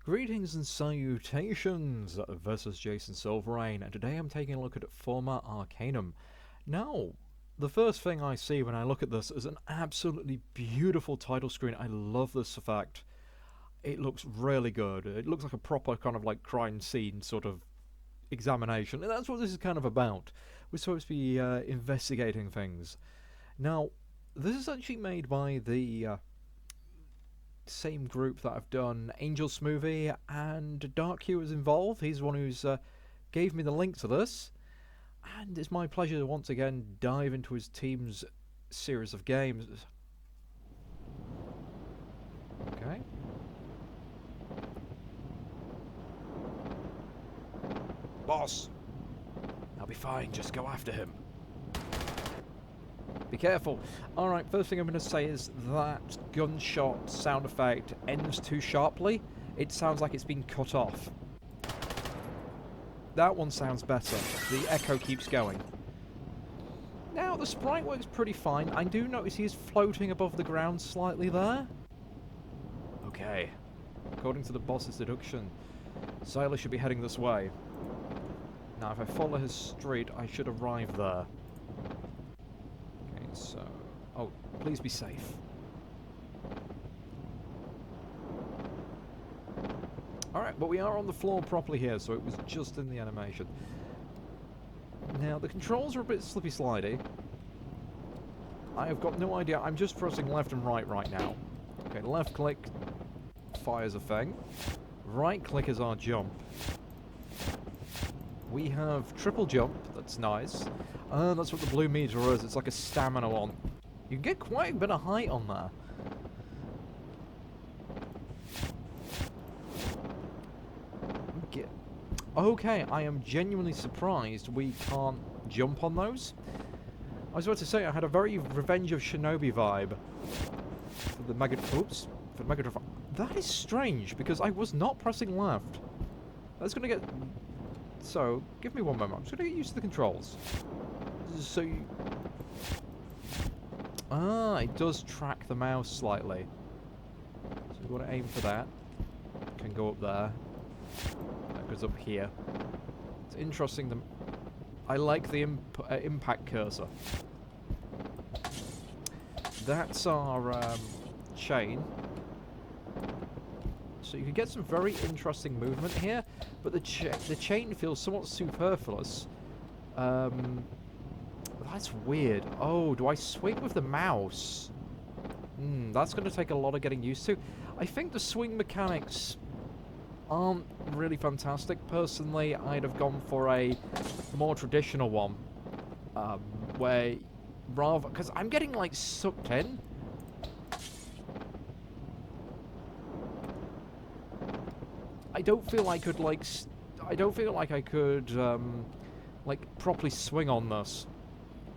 Greetings and salutations, this is Jason Silverain, and today I'm taking a look at Forma Arcanum. Now, the first thing I see when I look at this is an absolutely beautiful title screen. I love this effect. It looks really good. It looks like a proper kind of like crime scene sort of examination, and that's what this is kind of about. We're supposed to be investigating things. Now, this is actually made by the same group that I've done Angel Smoothie, and Dark Hue is involved. He's the one who's gave me the link to this, and it's my pleasure to once again dive into his team's series of games. Okay. Boss! I'll be fine, just go after him. Be careful. Alright, first thing I'm going to say is that gunshot sound effect ends too sharply. It sounds like it's been cut off. That one sounds better. The echo keeps going. Now, the sprite works pretty fine. I do notice he is floating above the ground slightly there. Okay. According to the boss's deduction, Sailor should be heading this way. Now, if I follow his street, I should arrive there. So, oh, please be safe. Alright, but we are on the floor properly here, so it was just in the animation. Now, the controls are a bit slippy-slidey. I have got no idea. I'm just pressing left and right now. Okay, left click fires a thing. Right click is our jump. We have triple jump, that's nice. That's what the blue meter is, it's like a stamina one. You can get quite a bit of height on there. Okay, I am genuinely surprised we can't jump on those. I was about to say, I had a very Revenge of Shinobi vibe. For the Mega... Oops. For the Mega Drive. That is strange, because I was not pressing left. That's gonna get... So, give me one moment. I'm just going to get used to the controls. So you... Ah, it does track the mouse slightly. So we want to aim for that. Can go up there. That goes up here. It's interesting. I like the impact cursor. That's our chain. So you can get some very interesting movement here, but the chain feels somewhat superfluous. That's weird. Oh, do I swing with the mouse? That's going to take a lot of getting used to. I think the swing mechanics aren't really fantastic. Personally, I'd have gone for a more traditional one. Where rather... Because I'm getting, like, sucked in. I don't feel I could, like... I don't feel like I could, like, properly swing on this.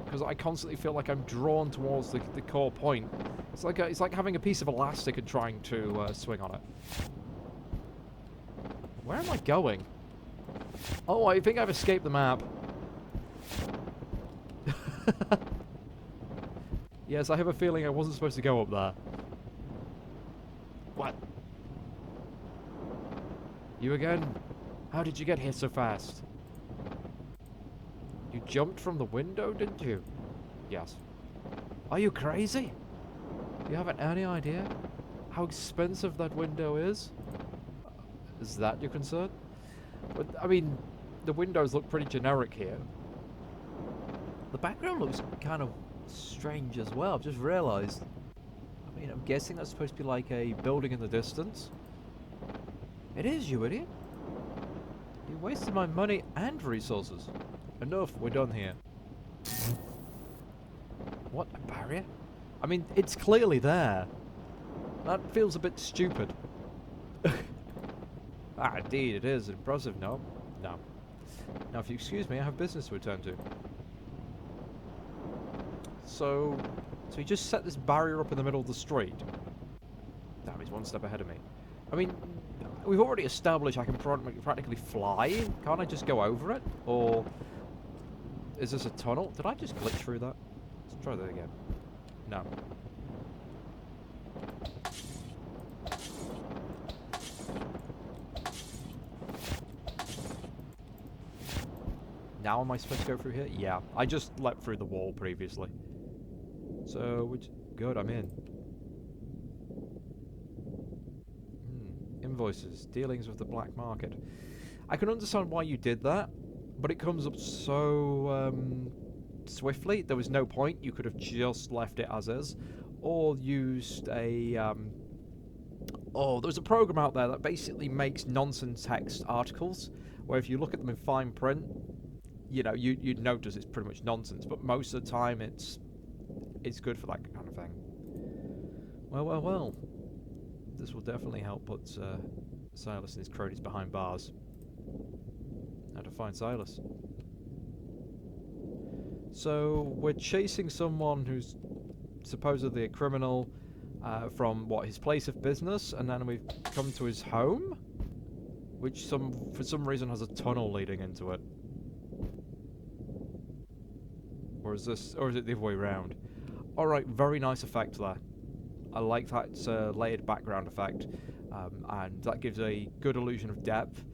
Because I constantly feel like I'm drawn towards the core point. It's like having a piece of elastic and trying to swing on it. Where am I going? Oh, I think I've escaped the map. Yes, I have a feeling I wasn't supposed to go up there. What? You again? How did you get here so fast? You jumped from the window, didn't you? Yes. Are you crazy? Do you have any idea how expensive that window is? Is that your concern? But, I mean, the windows look pretty generic here. The background looks kind of strange as well, I've just realised. I mean, I'm guessing that's supposed to be like a building in the distance. It is, you idiot. You wasted my money and resources. Enough, we're done here. What, a barrier? I mean, it's clearly there. That feels a bit stupid. Ah, indeed, it is impressive. No. No. Now, if you excuse me, I have business to attend to. So you just set this barrier up in the middle of the street. Damn, he's one step ahead of me. I mean, we've already established I can practically fly. Can't I just go over it? Or is this a tunnel? Did I just glitch through that? Let's try that again. No. Now am I supposed to go through here? Yeah, I just leapt through the wall previously. So, which... Good, I'm in. Invoices. Dealings with the black market. I can understand why you did that, but it comes up so swiftly. There was no point. You could have just left it as is, or used a... Oh, there's a program out there that basically makes nonsense text articles, where if you look at them in fine print, you know, you'd notice it's pretty much nonsense, but most of the time it's good for that kind of thing. Well, well, well. This will definitely help put Silas and his cronies behind bars. How to find Silas. So, we're chasing someone who's supposedly a criminal from, what, his place of business, and then we've come to his home? Which for some reason has a tunnel leading into it. Or is it the other way around? Alright, very nice effect there. I like that layered background effect, and that gives a good illusion of depth.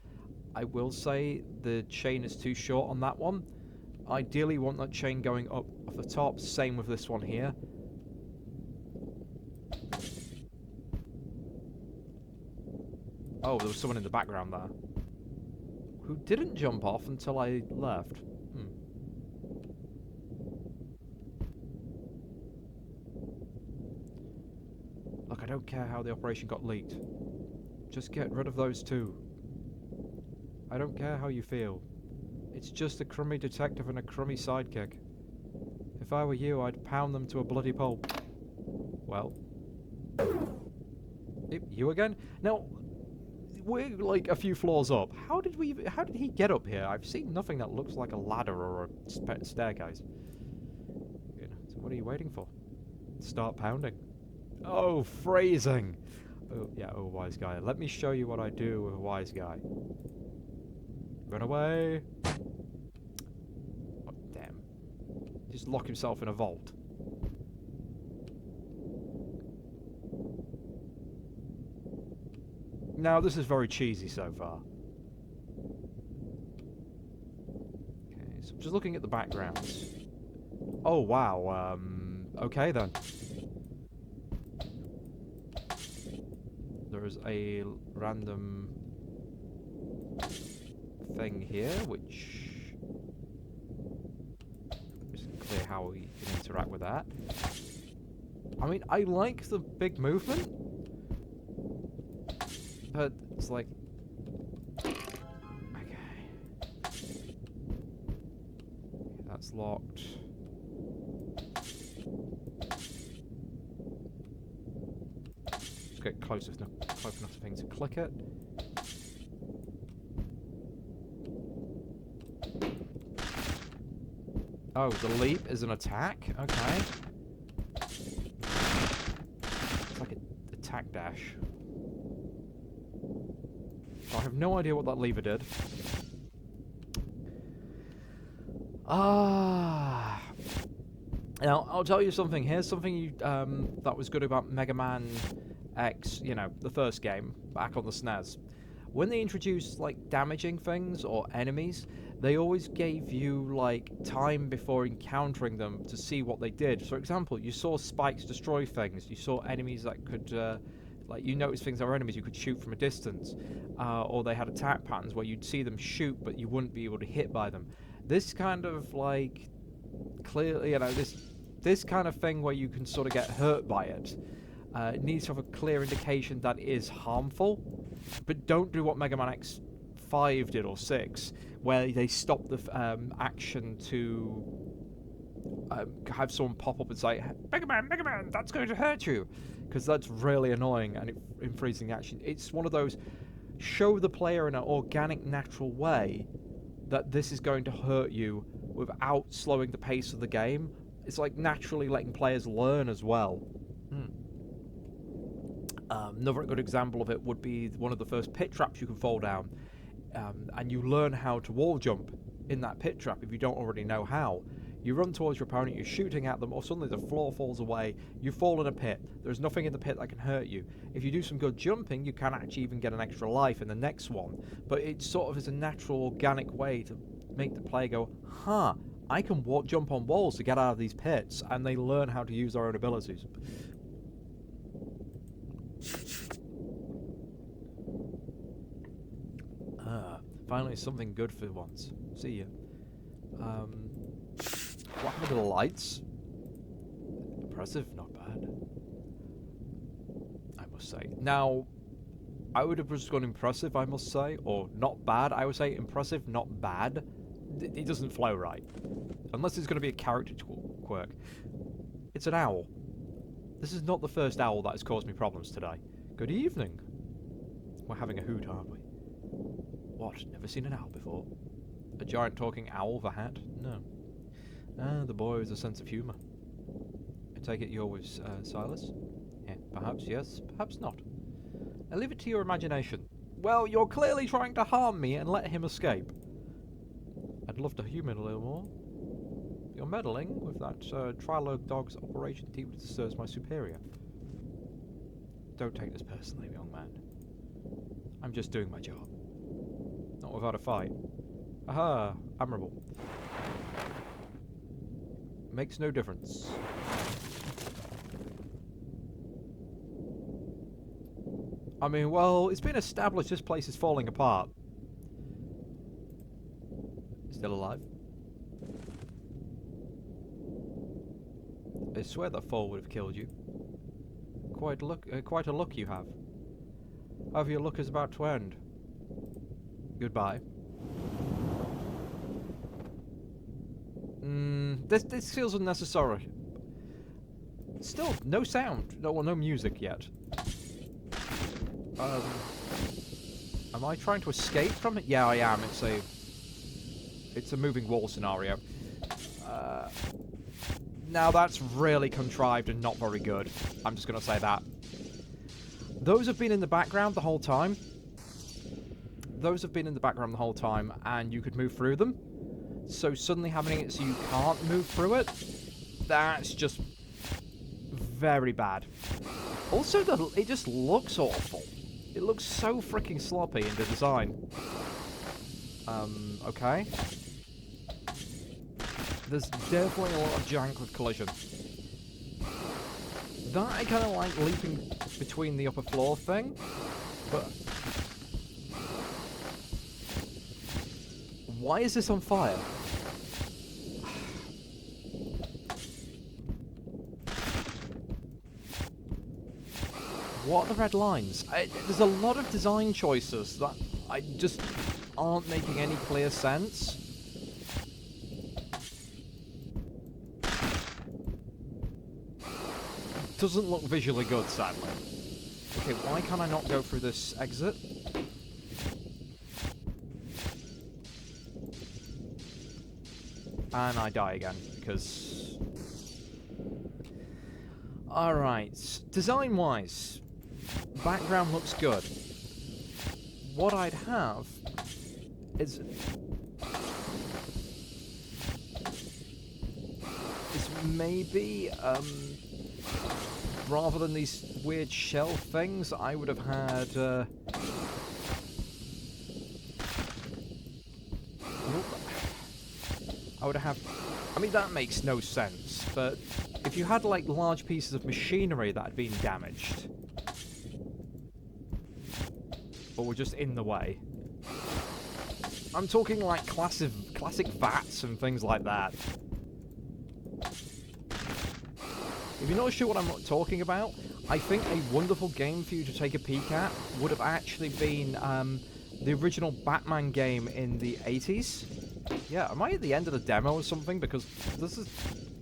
I will say the chain is too short on that one. Ideally, you want that chain going up off the top. Same with this one here. Oh, there was someone in the background there who didn't jump off until I left. Look, I don't care how the operation got leaked. Just get rid of those two. I don't care how you feel. It's just a crummy detective and a crummy sidekick. If I were you, I'd pound them to a bloody pulp. Well. You again? Now, we're like a few floors up. How did he get up here? I've seen nothing that looks like a ladder or a staircase. So what are you waiting for? Start pounding. Oh, phrasing. Oh, yeah, oh, wise guy. Let me show you what I do with a wise guy. Run away. Oh, damn. Just lock himself in a vault. Now, this is very cheesy so far. Okay, so I'm just looking at the backgrounds. Oh, wow. Okay, then. There is a random thing here, which isn't clear how we can interact with that. I mean, I like the big movement, but it's like... Okay. That's locked. Just get close enough to things to click it. Oh, the leap is an attack? Okay. It's like an attack dash. So I have no idea what that lever did. Now, I'll tell you something. Here's something that was good about Mega Man X, you know, the first game, back on the SNES. When they introduced, like, damaging things or enemies, they always gave you, like, time before encountering them to see what they did. For example, you saw spikes destroy things. You saw enemies that could, like, you noticed things that were enemies you could shoot from a distance. Or they had attack patterns where you'd see them shoot, but you wouldn't be able to hit by them. This kind of, like, clearly, you know, this kind of thing where you can sort of get hurt by it, it needs to have a clear indication that it is harmful. But don't do what Mega Man X5 did, or 6, where they stop the action to have someone pop up and say, Mega Man, that's going to hurt you. Because that's really annoying and in freezing action. It's one of those, show the player in an organic, natural way that this is going to hurt you without slowing the pace of the game. It's like naturally letting players learn as well. Another good example of it would be one of the first pit traps you can fall down, and you learn how to wall jump in that pit trap if you don't already know how. You run towards your opponent, you're shooting at them, or suddenly the floor falls away, you fall in a pit. There's nothing in the pit that can hurt you. If you do some good jumping, you can actually even get an extra life in the next one, but it sort of is a natural, organic way to make the player go, huh, I can jump on walls to get out of these pits, and they learn how to use their own abilities. Finally something good for once. See ya. What happened to the lights? Impressive, not bad. I must say. Now, I would have just gone impressive, I must say, or not bad. I would say impressive, not bad. It doesn't flow right. Unless it's going to be a character quirk. It's an owl. This is not the first owl that has caused me problems today. Good evening. We're having a hoot, aren't we? What? Never seen an owl before? A giant talking owl with a hat? No. The boy has a sense of humour. I take it you're with Silas? Yeah, perhaps yes, perhaps not. I leave it to your imagination. Well, you're clearly trying to harm me and let him escape. I'd love to humour a little more. You're meddling with that Trilo Dog's operation team that serves my superior. Don't take this personally, young man. I'm just doing my job. Not without a fight. Aha, admirable. Makes no difference. I mean, well, it's been established this place is falling apart. Still alive? I swear that fall would have killed you. Quite a look you have. However, your look is about to end. Goodbye. This feels unnecessary. Still, no sound. No music yet. Am I trying to escape from it? Yeah, I am. It's a moving wall scenario. Now that's really contrived and not very good. I'm just gonna say that. Those have been in the background the whole time. And you could move through them. So suddenly having it so you can't move through it, that's just very bad. Also, it just looks awful. It looks so freaking sloppy in the design. Okay. There's definitely a lot of jank with collision. That I kind of like leaping between the upper floor thing, but why is this on fire? What are the red lines? There's a lot of design choices that I just aren't making any clear sense. Doesn't look visually good, sadly. Okay, why can't I not go through this exit? And I die again, because... Alright, design-wise, background looks good. What I'd have is maybe, rather than these weird shell things, I would have had, I mean, that makes no sense, but if you had, like, large pieces of machinery that had been damaged, or were just in the way, I'm talking, like, classic vats and things like that. If you're not sure what I'm talking about, I think a wonderful game for you to take a peek at would have actually been the original Batman game in the 80s. Yeah, am I at the end of the demo or something? Because this is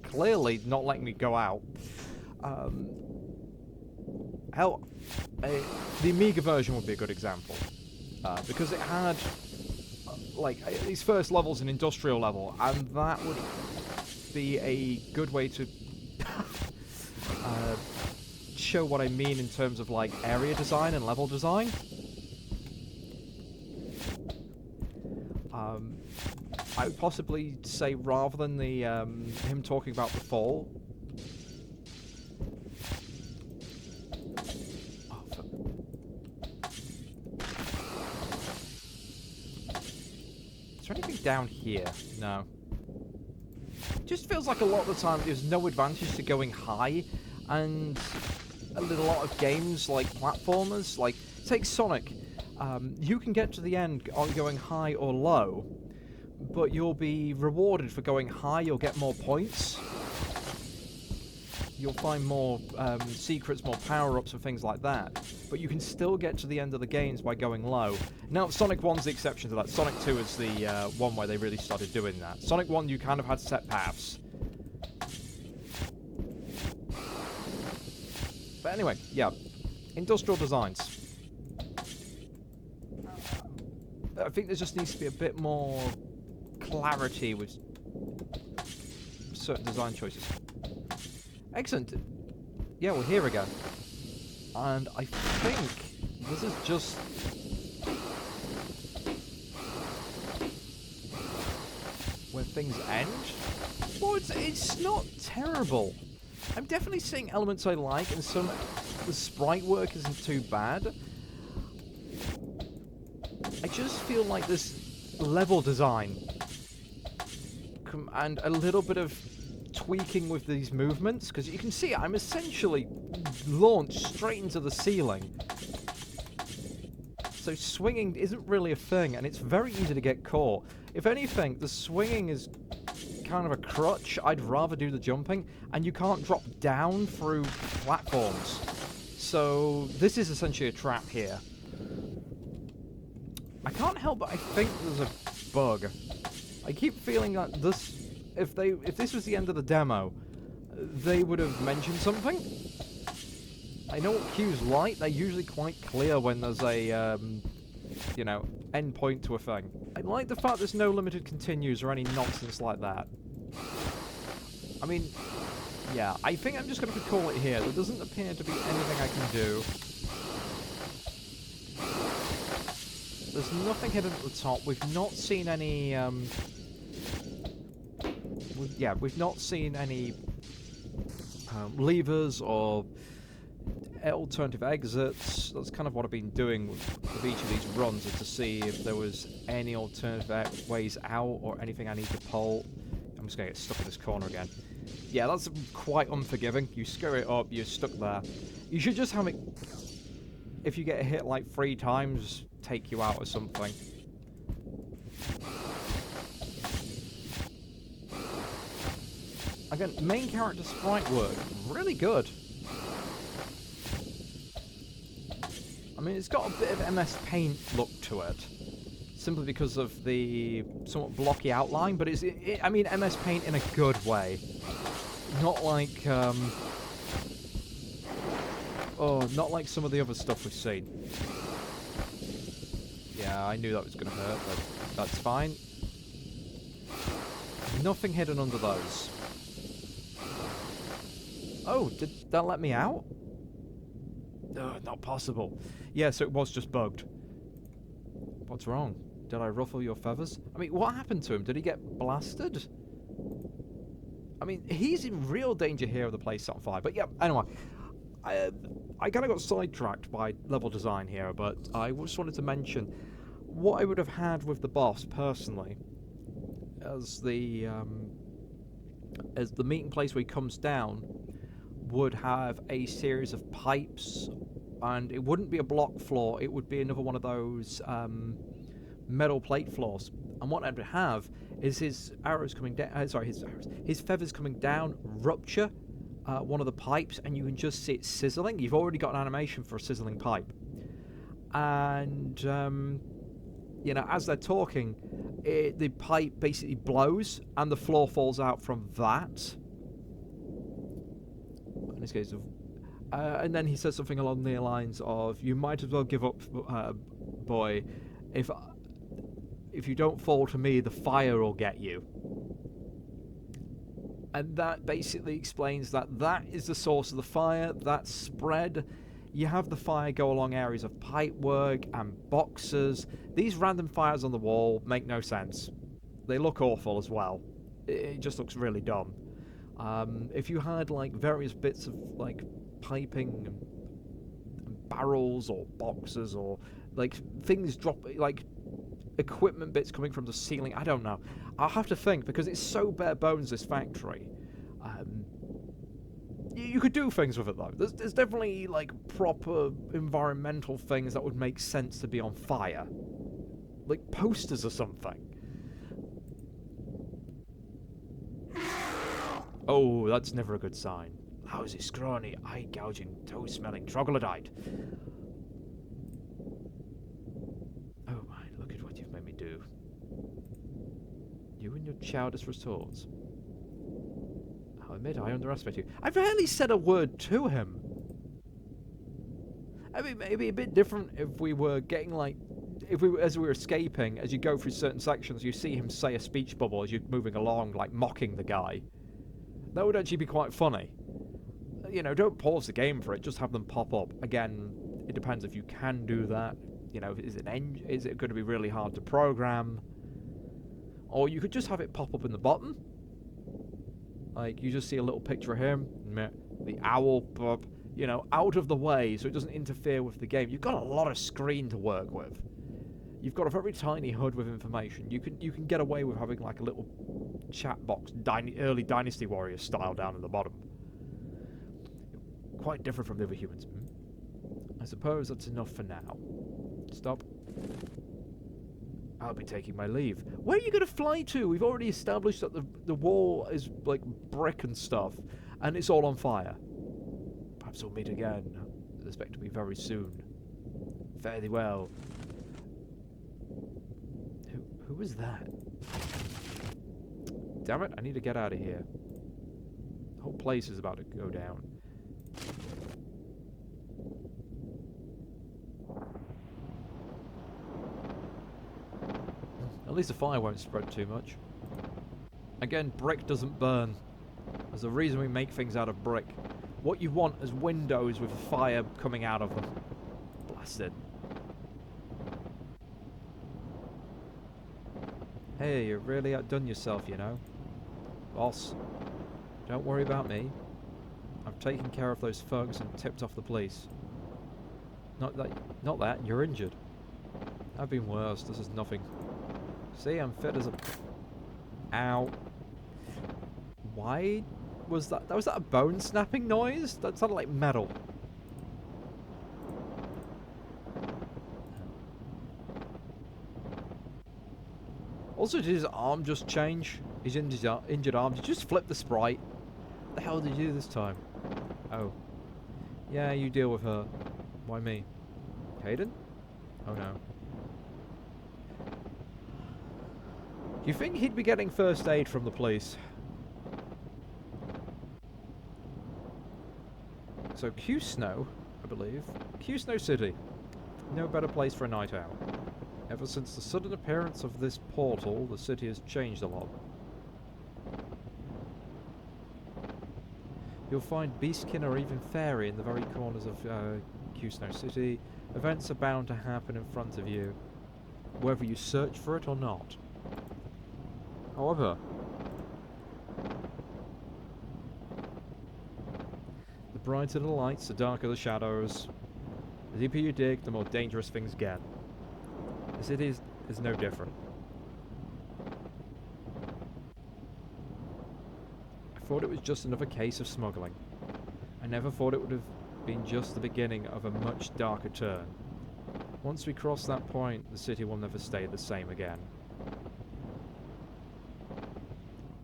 clearly not letting me go out. Hell, the Amiga version would be a good example. Because it had, like, these first levels an industrial level, and that would be a good way to show what I mean in terms of, like, area design and level design. I would possibly say, rather than the him talking about the fall. Oh, fuck. Is there anything down here? No. It just feels like a lot of the time there's no advantage to going high, and a lot of games like platformers, like take Sonic, you can get to the end on going high or low, but you'll be rewarded for going high. You'll get more points. You'll find more secrets, more power-ups and things like that. But you can still get to the end of the games by going low. Now, Sonic 1's the exception to that. Sonic 2 is the one where they really started doing that. Sonic 1, you kind of had set paths. But anyway, yeah. Industrial designs. I think there just needs to be a bit more clarity with certain design choices. Excellent. Yeah, we're here again. And I think this is just... where things end? Well, it's not terrible. I'm definitely seeing elements I like, and some... the sprite work isn't too bad. I just feel like this level design and a little bit of tweaking with these movements, because you can see I'm essentially launched straight into the ceiling. So swinging isn't really a thing, and it's very easy to get caught. If anything, the swinging is kind of a crutch. I'd rather do the jumping, and you can't drop down through platforms. So this is essentially a trap here. I can't help but I think there's a bug. I keep feeling that this... If this was the end of the demo, they would have mentioned something. I know what cues like. They're usually quite clear when there's a, you know, end point to a thing. I like the fact there's no limited continues or any nonsense like that. I mean, yeah, I think I'm just going to call it here. There doesn't appear to be anything I can do. There's nothing hidden at the top. We've not seen any, we've not seen any levers or alternative exits. That's kind of what I've been doing with each of these runs, is to see if there was any alternative ways out or anything I need to pull. I'm just going to get stuck in this corner again. Yeah, that's quite unforgiving. You screw it up, you're stuck there. You should just have it, if you get hit like 3 times, take you out or something. Again, main character sprite work, really good. I mean, it's got a bit of MS Paint look to it, simply because of the somewhat blocky outline, but I mean, MS Paint in a good way. Not like, not like some of the other stuff we've seen. Yeah, I knew that was going to hurt, but that's fine. Nothing hidden under those. Oh, did that let me out? Not possible. Yeah, so it was just bugged. What's wrong? Did I ruffle your feathers? I mean, what happened to him? Did he get blasted? I mean, he's in real danger here of the place on fire. But yeah, anyway. I kind of got sidetracked by level design here, but I just wanted to mention what I would have had with the boss, personally, as the meeting place where he comes down would have a series of pipes, and it wouldn't be a block floor, it would be another one of those metal plate floors. And what I'd have is his arrows coming down, his feathers coming down, rupture one of the pipes, and you can just see it sizzling. You've already got an animation for a sizzling pipe. And, you know, as they're talking, the pipe basically blows, and the floor falls out from that. In this case, and then he says something along the lines of, "You might as well give up, boy. If you don't fall to me, the fire will get you." And that basically explains that that is the source of the fire. That's spread. You have the fire go along areas of pipework and boxes. These random fires on the wall make no sense. They look awful as well. It just looks really dumb. If you had like various bits of like piping and barrels or boxes or like things drop, like equipment bits coming from the ceiling. I don't know. I'll have to think, because it's so bare bones, this factory. You could do things with it, though. There's definitely, like, proper environmental things that would make sense to be on fire. Like posters or something. Oh, that's never a good sign. Lousy, scrawny, eye-gouging, toe-smelling troglodyte. Oh my, look at what you've made me do. You and your childish retorts. I'll admit I underestimate you. I've rarely said a word to him. I mean, maybe a bit different if we were getting, like... as we were escaping, as you go through certain sections, you see him say a speech bubble as you're moving along, like, mocking the guy. That would actually be quite funny. You know, don't pause the game for it, just have them pop up. Again, it depends if you can do that. You know, is it going to be really hard to program? Or you could just have it pop up in the bottom. Like, you just see a little picture of him, the owl, you know, out of the way so it doesn't interfere with the game. You've got a lot of screen to work with. You've got a very tiny HUD with information. You can get away with having like a little chat box, early Dynasty Warrior style down at the bottom. Quite different from the other humans. I suppose that's enough for now. Stop. I'll be taking my leave. Where are you going to fly to? We've already established that the wall is like brick and stuff, and it's all on fire. Perhaps we'll meet again. I expect to be very soon. Fare thee well. Who was that? Damn it, I need to get out of here. The whole place is about to go down. At least the fire won't spread too much. Again, brick doesn't burn. There's a reason we make things out of brick. What you want is windows with fire coming out of them. Blasted. Hey, you've really outdone yourself, you know. Boss, don't worry about me. I've taken care of those thugs and tipped off the police. Not that, you're injured. I've been worse, this is nothing. See, I'm fit as a... Ow. Why was that? Was that a bone snapping noise? That sounded like metal. Also, did his arm just change? His injured arm? Did you just flip the sprite? What the hell did you do this time? Oh. Yeah, you deal with her. Why me? Kayden? Oh no. Do you think he'd be getting first aid from the police? So Q-Snow, I believe. Q-Snow City. No better place for a night out. Ever since the sudden appearance of this portal, the city has changed a lot. You'll find beastkin or even fairy in the very corners of Q-Snow City. Events are bound to happen in front of you, whether you search for it or not. However, the brighter the lights, the darker the shadows. The deeper you dig, the more dangerous things get. The city is no different. I thought it was just another case of smuggling. I never thought it would have been just the beginning of a much darker turn. Once we cross that point, the city will never stay the same again.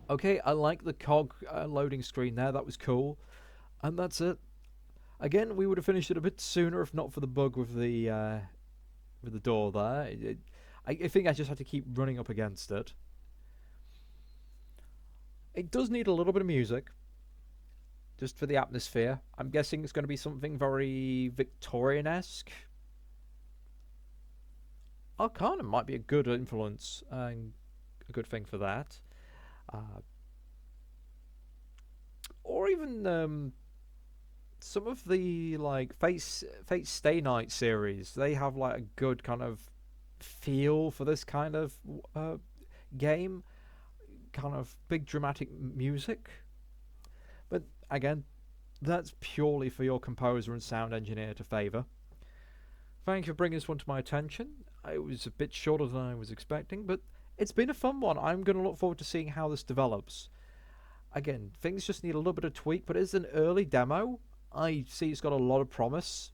Okay, I like the cog loading screen there, that was cool. And that's it. Again, we would have finished it a bit sooner if not for the bug with the door there. I think I just had to keep running up against it. It does need a little bit of music, just for the atmosphere. I'm guessing it's going to be something very Victorian-esque. Arcanum might be a good influence and a good thing for that. Or even some of the like Fate Stay Night series, they have like a good kind of feel for this kind of game, kind of big dramatic music. But again, that's purely for your composer and sound engineer to favour. Thank you for bringing this one to my attention. It was a bit shorter than I was expecting, but it's been a fun one. I'm going to look forward to seeing how this develops. Again, things just need a little bit of tweak, but it's an early demo. I see it's got a lot of promise.